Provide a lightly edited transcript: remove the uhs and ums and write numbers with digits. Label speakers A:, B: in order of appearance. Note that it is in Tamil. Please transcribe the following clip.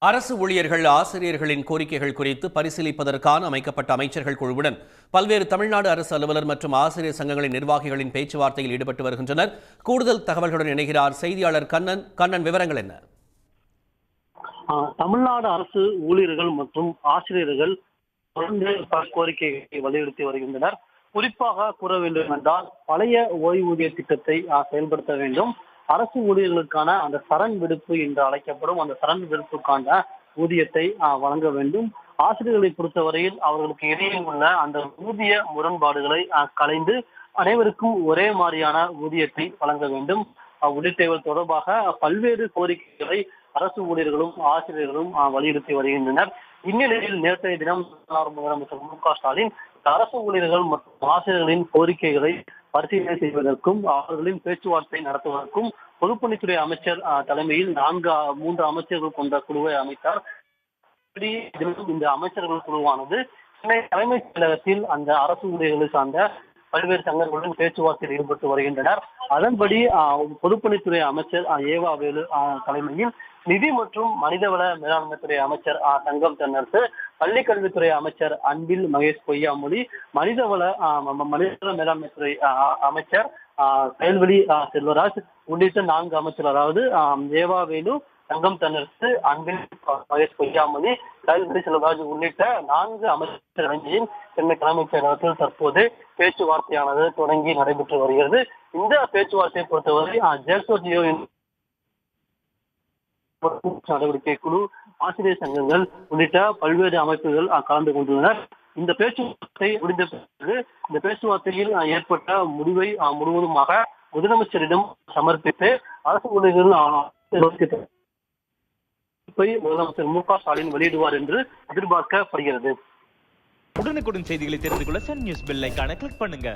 A: அரசு ஊழியர்கள் ஆசிரியர்களின் கோரிக்கைகள் குறித்து பரிசீலிப்பதற்கான அமைக்கப்பட்ட அமைச்சர்கள் குழுவுடன் பல்வேறு தமிழ்நாடு அரசு அலுவலர் மற்றும் ஆசிரியர் சங்கங்களின் நிர்வாகிகளின் பேச்சுவார்த்தையில் ஈடுபட்டு வருகின்றனர். கூடுதல் தகவல்களுடன் இணைகிறார் செய்தியாளர் கண்ணன். விவரங்கள் என்ன?
B: தமிழ்நாடு அரசு ஊழியர்கள் மற்றும் ஆசிரியர்கள் தொடர்ந்து பல கோரிக்கைகளை வலியுறுத்தி வருகின்றனர். குறிப்பாக கூற வேண்டும் என்றால் பழைய ஓய்வூதிய திட்டத்தை செயல்படுத்த வேண்டும். அரசு ஊழியர்களுக்கான அந்த சரண் விடுப்பு என்று அழைக்கப்படும் அந்த சரண் விடுப்புக்கான ஊதியத்தை வழங்க வேண்டும். ஆசிரியர்களை பொறுத்தவரையில் அவர்களுக்கு இடையே உள்ள அந்த ஊதிய முரண்பாடுகளை களைந்து அனைவருக்கும் ஒரே மாதிரியான ஊதியத்தை வழங்க வேண்டும் உள்ளிட்டவை தொடர்பாக பல்வேறு கோரிக்கைகளை அரசு ஊழியர்களும் ஆசிரியர்களும் வலியுறுத்தி வருகின்றனர். இந்நிலையில் நேற்றைய தினம் முதலமைச்சர் மு.க.ஸ்டாலின் அரசு ஊழியர்கள் மற்றும் ஆசிரியர்களின் கோரிக்கைகளை பரிசீலனை செய்வதற்கும் அவர்களின் பேச்சுவார்த்தை நடத்துவதற்கும் பொதுப்பணித்துறை அமைச்சர் தலைமையில் 3 அமைச்சர்கள் கொண்ட குழுவை அமைத்தார். இந்த அமைச்சர்கள் குழுவானது சென்னை தலைமைச் செயலகத்தில் அந்த அரசு ஊழியர்களை சார்ந்த பல்வேறு சங்கங்களுடன் பேச்சுவார்த்தையில் ஈடுபட்டு வருகின்றனர். அதன்படி பொதுப்பணித்துறை அமைச்சர் ஏவா வேலு தலைமையில் நிதி மற்றும் மனிதவள மேலாண்மைத்துறை அமைச்சர் தங்கம் தென்னரசு, பள்ளிக்கல்வித்துறை அமைச்சர் அன்பில் மகேஷ் பொய்யாமொழி, மனிதவள மேலாண்மைத்துறை அமைச்சர் செயல்வெளி செல்வராஜ் உள்ளிட்ட 4 அமைச்சர், அதாவது ஏவா வேலு, தங்கம் தென்னரசு, அன்பில் மகேஷ் பொய்யாமொழி, செயல்வெளி செல்வராஜ் உள்ளிட்ட 4 அமைச்சர்களையும் சென்னை தலைமைச் செயலகத்தில் தற்போது பேச்சுவார்த்தையானது தொடங்கி நடைபெற்று வருகிறது. இந்த பேச்சுவார்த்தையை பொறுத்தவரை ஜேசோஜியோ நடவடிக்கை குழு, ஆசிரியர் சங்கங்கள் உள்ளிட்ட பல்வேறு அமைப்புகள் கலந்து கொண்டுள்ளனர். இந்த பேச்சுவார்த்தை முடிந்த பிறகு இந்த பேச்சுவார்த்தையில் ஏற்பட்ட முடிவை முழுவதுமாக முதலமைச்சரிடம் சமர்ப்பித்து அரசு ஊழியர்கள் முதலமைச்சர் மு.க.ஸ்டாலின் வெளியிடுவார் என்று எதிர்பார்க்கப்படுகிறது.
C: உடனுக்குடன் செய்திகளை தெரிந்து கொள்ள சன் நியூஸ் பெல் ஐகானை கிளிக் பண்ணுங்க.